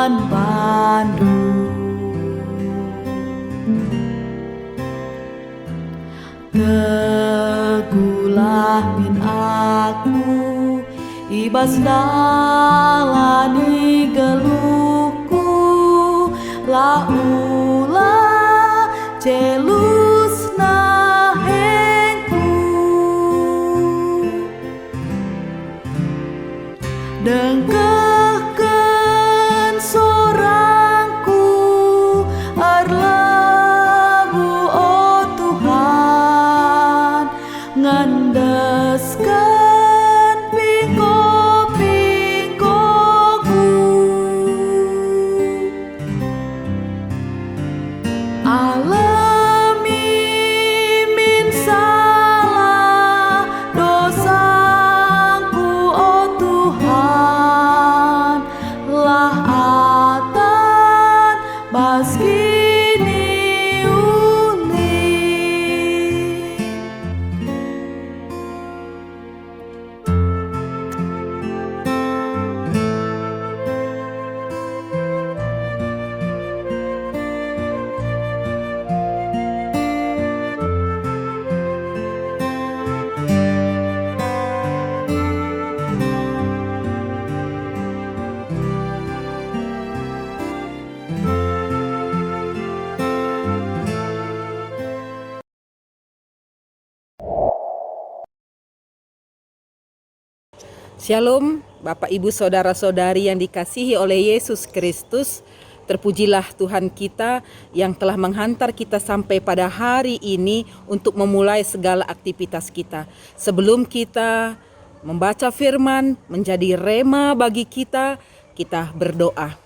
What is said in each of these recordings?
dan pandu. Teguhlah min aku, ibas dalani geluhku, laulah celus nahengku. Dengkehkeun sorangku arlebu, oh Tuhan, ngandeskeun pingko-pingkoku. Alami min salah dosaku, oh Tuhan, lah atan baskini uli. Shalom, Bapak Ibu Saudara-saudari yang dikasihi oleh Yesus Kristus. Terpujilah Tuhan kita yang telah menghantar kita sampai pada hari ini untuk memulai segala aktivitas kita. Sebelum kita membaca firman menjadi rema bagi kita berdoa.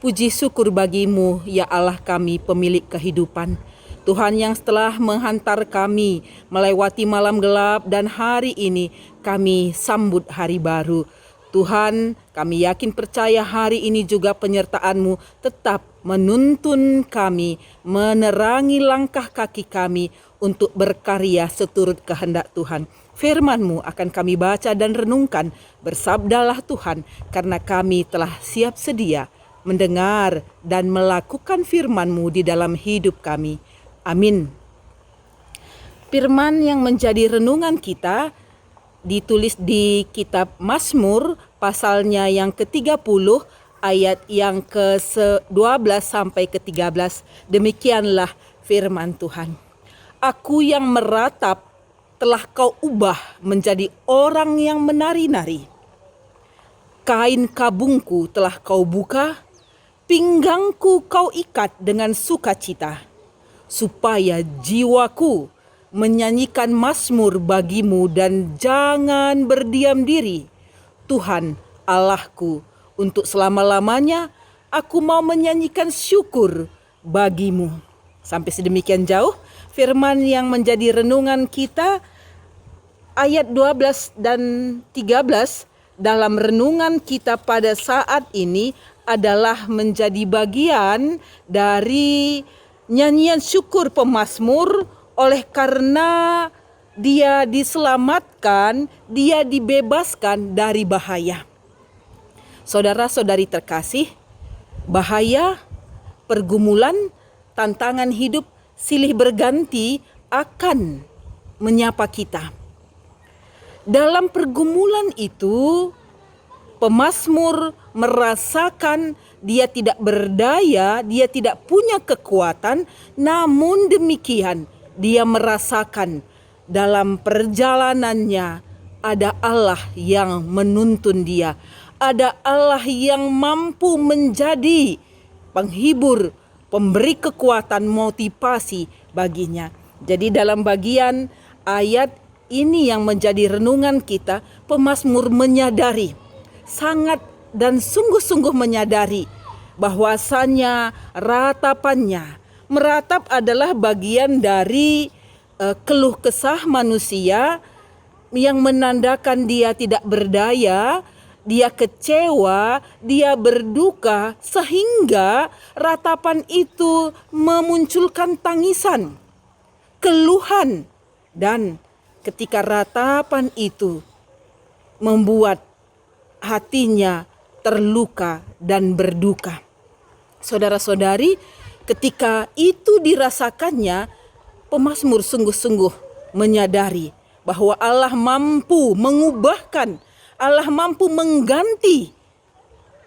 Puji syukur bagimu ya Allah kami, pemilik kehidupan. Tuhan yang setelah menghantar kami melewati malam gelap dan hari ini kami sambut hari baru. Tuhan, kami yakin percaya hari ini juga penyertaan-Mu tetap menuntun kami, menerangi langkah kaki kami untuk berkarya seturut kehendak Tuhan. Firman-Mu akan kami baca dan renungkan. Bersabdalah Tuhan, karena kami telah siap sedia mendengar dan melakukan firman-Mu di dalam hidup kami. Amin. Firman yang menjadi renungan kita ditulis di kitab Mazmur pasalnya yang ke-30 ayat yang ke-12 sampai ke-13. Demikianlah firman Tuhan. Aku yang meratap telah kau ubah menjadi orang yang menari-nari. Kain kabungku telah kau buka, pinggangku kau ikat dengan sukacita, supaya jiwaku menyanyikan mazmur bagimu dan jangan berdiam diri. Tuhan Allahku, untuk selama-lamanya aku mau menyanyikan syukur bagimu. Sampai sedemikian jauh firman yang menjadi renungan kita, ayat 12 dan 13 dalam renungan kita pada saat ini adalah menjadi bagian dari nyanyian syukur pemazmur oleh karena dia diselamatkan, dia dibebaskan dari bahaya. Saudara-saudari terkasih, bahaya, pergumulan, tantangan hidup silih berganti akan menyapa kita. Dalam pergumulan itu, pemazmur merasakan dia tidak berdaya, dia tidak punya kekuatan, namun demikian dia merasakan dalam perjalanannya ada Allah yang menuntun dia. Ada Allah yang mampu menjadi penghibur, pemberi kekuatan, motivasi baginya. Jadi dalam bagian ayat ini yang menjadi renungan kita, pemazmur menyadari, sangat dan sungguh-sungguh menyadari bahwasanya meratap adalah bagian dari keluh kesah manusia yang menandakan dia tidak berdaya, dia kecewa, dia berduka, sehingga ratapan itu memunculkan tangisan, keluhan, dan ketika ratapan itu membuat hatinya terluka dan berduka. Saudara-saudari, ketika itu dirasakannya, pemazmur sungguh-sungguh menyadari bahwa Allah mampu mengubahkan, Allah mampu mengganti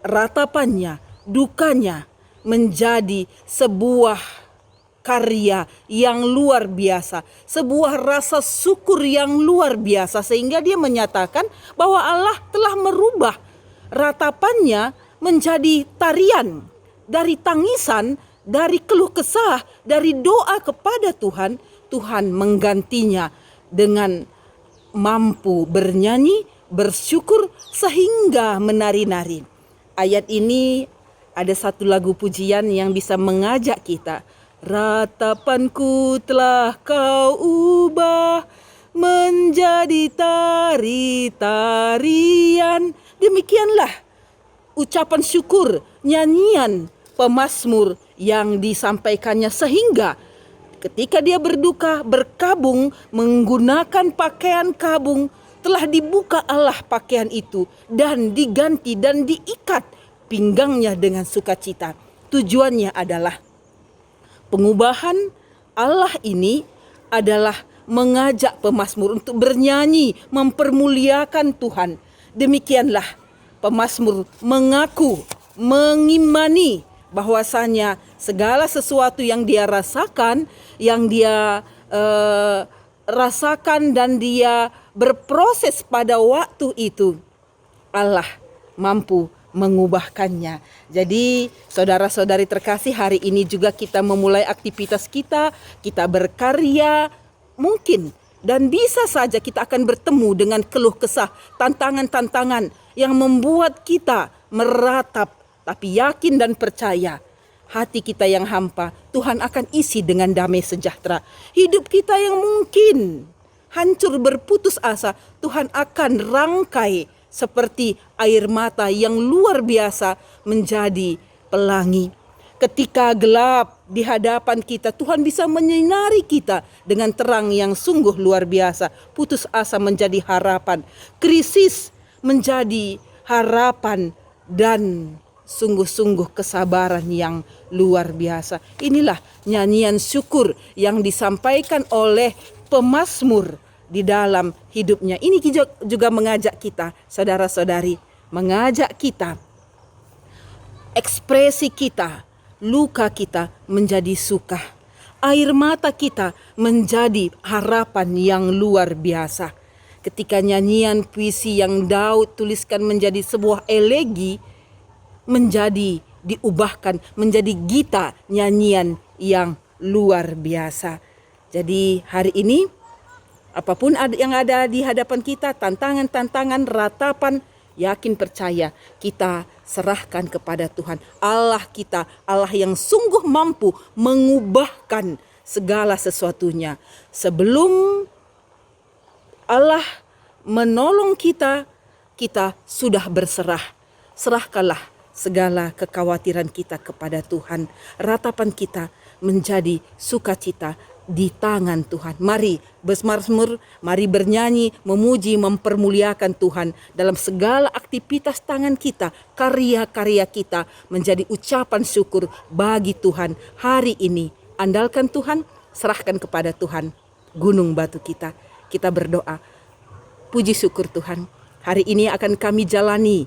ratapannya, dukanya menjadi sebuah karya yang luar biasa, sebuah rasa syukur yang luar biasa, sehingga dia menyatakan bahwa Allah telah merubah ratapannya menjadi tarian, dari tangisan, dari keluh kesah, dari doa kepada Tuhan. Tuhan menggantinya dengan mampu bernyanyi, bersyukur sehingga menari-nari. Ayat ini ada satu lagu pujian yang bisa mengajak kita. Ratapanku telah kau ubah menjadi tari-tarian. Demikianlah ucapan syukur, nyanyian pemazmur yang disampaikannya, sehingga ketika dia berduka, berkabung menggunakan pakaian kabung, telah dibuka Allah pakaian itu dan diganti dan diikat pinggangnya dengan sukacita. Tujuannya adalah pengubahan Allah ini adalah mengajak pemazmur untuk bernyanyi, mempermuliakan Tuhan. Demikianlah pemazmur mengaku, mengimani bahwasanya segala sesuatu yang dia rasakan, yang dia rasakan dan dia berproses pada waktu itu, Allah mampu mengubahkannya. Jadi saudara-saudari terkasih, hari ini juga kita memulai aktivitas kita berkarya, mungkin dan bisa saja kita akan bertemu dengan keluh kesah, tantangan-tantangan yang membuat kita meratap, tapi yakin dan percaya hati kita yang hampa, Tuhan akan isi dengan damai sejahtera. Hidup kita yang mungkin hancur berputus asa, Tuhan akan rangkai seperti air mata yang luar biasa menjadi pelangi. Ketika gelap di hadapan kita, Tuhan bisa menyinari kita dengan terang yang sungguh luar biasa. Putus asa menjadi harapan, krisis menjadi harapan, dan sungguh-sungguh kesabaran yang luar biasa. Inilah nyanyian syukur yang disampaikan oleh pemazmur di dalam hidupnya. Ini juga mengajak kita, saudara-saudari, mengajak kita, ekspresi kita, luka kita menjadi suka, air mata kita menjadi harapan yang luar biasa. Ketika nyanyian puisi yang Daud tuliskan menjadi sebuah elegi, menjadi diubahkan menjadi gita nyanyian yang luar biasa. Jadi hari ini apapun yang ada di hadapan kita, tantangan-tantangan, ratapan, yakin percaya kita serahkan kepada Tuhan. Allah kita, Allah yang sungguh mampu mengubahkan segala sesuatunya. Sebelum Allah menolong kita, kita sudah berserah. Serahkanlah segala kekhawatiran kita kepada Tuhan. Ratapan kita menjadi sukacita di tangan Tuhan. Mari bermazmur, mari bernyanyi, memuji, mempermuliakan Tuhan dalam segala aktivitas tangan kita, karya-karya kita menjadi ucapan syukur bagi Tuhan hari ini. Andalkan Tuhan, serahkan kepada Tuhan gunung batu kita. Kita berdoa, puji syukur Tuhan, hari ini akan kami jalani,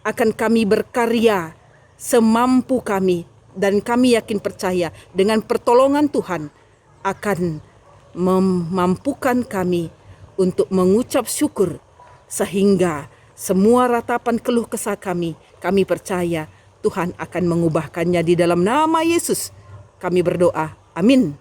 akan kami berkarya semampu kami, dan kami yakin percaya dengan pertolongan Tuhan akan memampukan kami untuk mengucap syukur, sehingga semua ratapan keluh kesah kami percaya Tuhan akan mengubahkannya. Di dalam nama Yesus kami berdoa, amin.